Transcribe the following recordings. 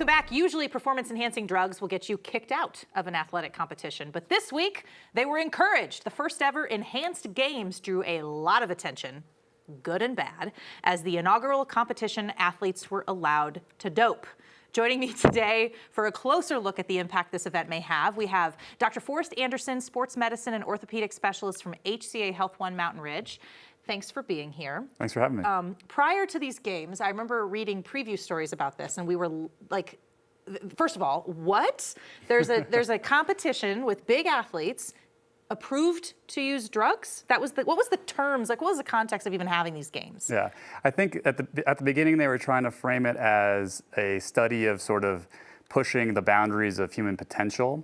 Welcome back. Usually performance-enhancing drugs will get you kicked out of an athletic competition, but this week they were encouraged. The first ever enhanced games drew a lot of attention, good and bad, as the inaugural competition athletes were allowed to dope. Joining me today for a closer look at the impact this event may have, we have Dr. Forrest Anderson, sports medicine and orthopedic specialist from HCA HealthONE Mountain Ridge. Thanks for being here. Thanks for having me. Prior to these games, I remember reading preview stories about this, and we were like, first of all, what? There's a competition with big athletes approved to use drugs? What was the terms, like what was the context of even having these games? Yeah, I think at the beginning they were trying to frame it as a study of sort of pushing the boundaries of human potential.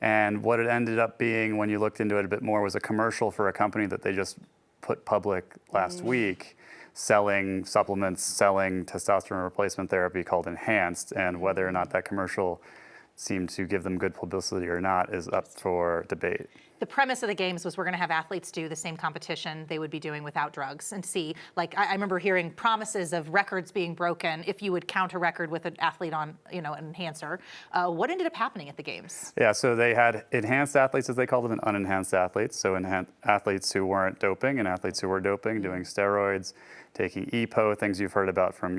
And what it ended up being when you looked into it a bit more was a commercial for a company that they just put public last week, selling supplements, selling testosterone replacement therapy called Enhanced, and whether or not that commercial seemed to give them good publicity or not is up for debate. The premise of the games was we're going to have athletes do the same competition they would be doing without drugs and see, like I remember hearing promises of records being broken if you would count a record with an athlete on, an enhancer. What ended up happening at the games? Yeah, so they had enhanced athletes, as they called them, and unenhanced athletes. So athletes who weren't doping and athletes who were doping, doing steroids, taking EPO, things you've heard about from,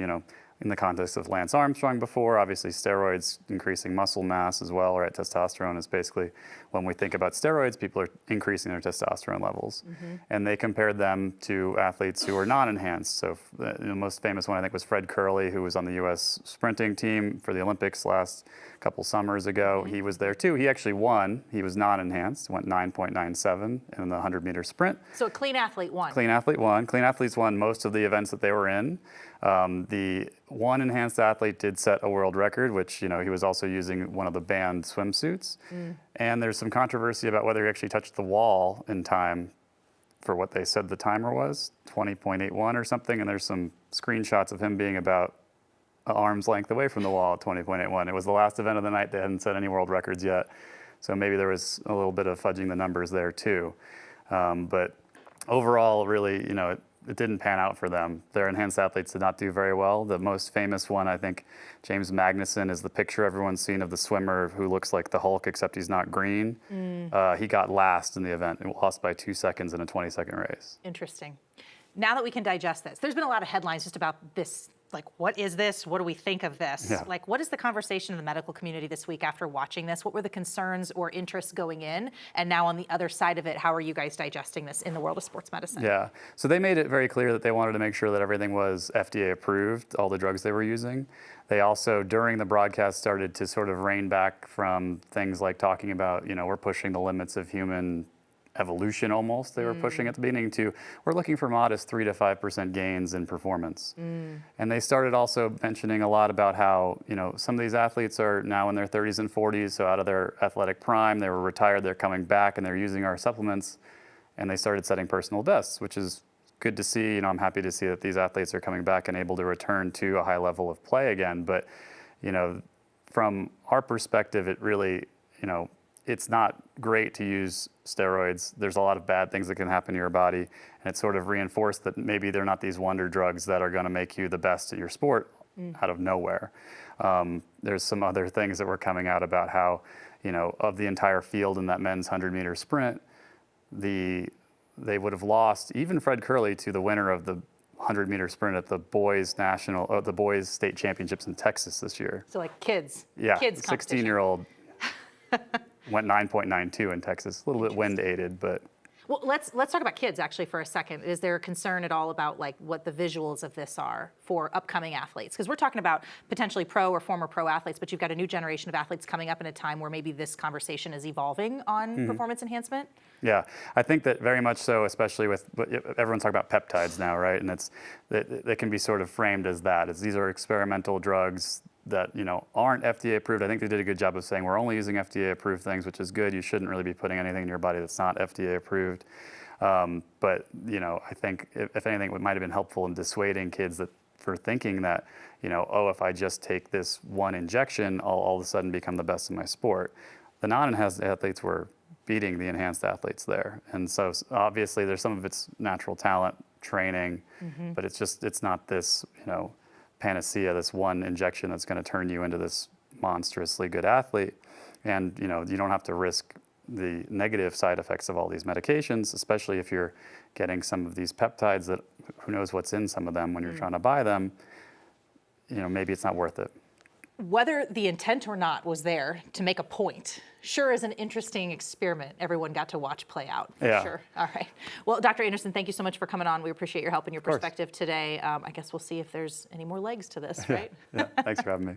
in the context of Lance Armstrong before. Obviously steroids increasing muscle mass as well, right? Testosterone is basically, when we think about steroids, people are increasing their testosterone levels. And they compared them to athletes who are non-enhanced. So the most famous one I think was Fred Curley, who was on the US sprinting team for the Olympics last couple summers ago. He was there too. He actually won. He was non-enhanced, went 9.97 in the 100-meter sprint. So a clean athlete won. Clean athlete won. Clean athletes won most of the events that they were in. The one enhanced athlete did set a world record, which, he was also using one of the banned swimsuits. And there's some controversy about whether he actually touched the wall in time for what they said the timer was, 20.81 or something. And there's some screenshots of him being about an arm's length away from the wall at 20.81. It was the last event of the night. They hadn't set any world records yet. So maybe there was a little bit of fudging the numbers there too. But overall, really, it didn't pan out for them. Their enhanced athletes did not do very well. The most famous one, I think, James Magnuson, is the picture everyone's seen of the swimmer who looks like the Hulk, except he's not green. He got last in the event and lost by 2 seconds in a 20-second race. Interesting. Now that we can digest this, there's been a lot of headlines just about this. Like, what is this? What do we think of this? Yeah. Like, what is the conversation in the medical community this week after watching this? What were the concerns or interests going in? And now on the other side of it, how are you guys digesting this in the world of sports medicine? Yeah, so they made it very clear that they wanted to make sure that everything was FDA approved, all the drugs they were using. They also, during the broadcast, started to sort of rein back from things like talking about, we're pushing the limits of human evolution almost, they were pushing at the beginning, to we're looking for modest 3 to 5% gains in performance. And they started also mentioning a lot about how, some of these athletes are now in their 30s and 40s, so out of their athletic prime, they were retired, they're coming back and they're using our supplements, and they started setting personal bests, which is good to see. I'm happy to see that these athletes are coming back and able to return to a high level of play again. But, from our perspective, it really, it's not great to use steroids. There's a lot of bad things that can happen to your body, and it's sort of reinforced that maybe they're not these wonder drugs that are going to make you the best at your sport out of nowhere. There's some other things that were coming out about how, of the entire field in that men's 100-meter sprint, they would have lost even Fred Curley to the winner of the 100-meter sprint at the boys state championships in Texas this year. So like kids. Yeah, kids 16-year-old. Went 9.92 in Texas, a little bit wind aided, but. Well, let's talk about kids actually for a second. Is there a concern at all about like what the visuals of this are for upcoming athletes? Because we're talking about potentially pro or former pro athletes, but you've got a new generation of athletes coming up in a time where maybe this conversation is evolving on performance enhancement. Yeah, I think that very much so, especially with everyone's talking about peptides now, right? And they can be sort of framed as that, as these are experimental drugs that aren't FDA approved. I think they did a good job of saying we're only using FDA approved things, which is good. You shouldn't really be putting anything in your body that's not FDA approved. But I think if anything, it might have been helpful in dissuading kids for thinking that if I just take this one injection, I'll all of a sudden become the best in my sport. The non-enhanced athletes were beating the enhanced athletes there, and so obviously there's some of its natural talent, training, but it's not this panacea, this one injection that's going to turn you into this monstrously good athlete. And you don't have to risk the negative side effects of all these medications, especially if you're getting some of these peptides that who knows what's in some of them when you're trying to buy them. Maybe it's not worth it. Whether the intent or not was there to make a point, sure is an interesting experiment everyone got to watch play out. Yeah. Sure. All right. Well, Dr. Anderson, thank you so much for coming on. We appreciate your help and your perspective today. I guess we'll see if there's any more legs to this, right? Yeah. Thanks for having me.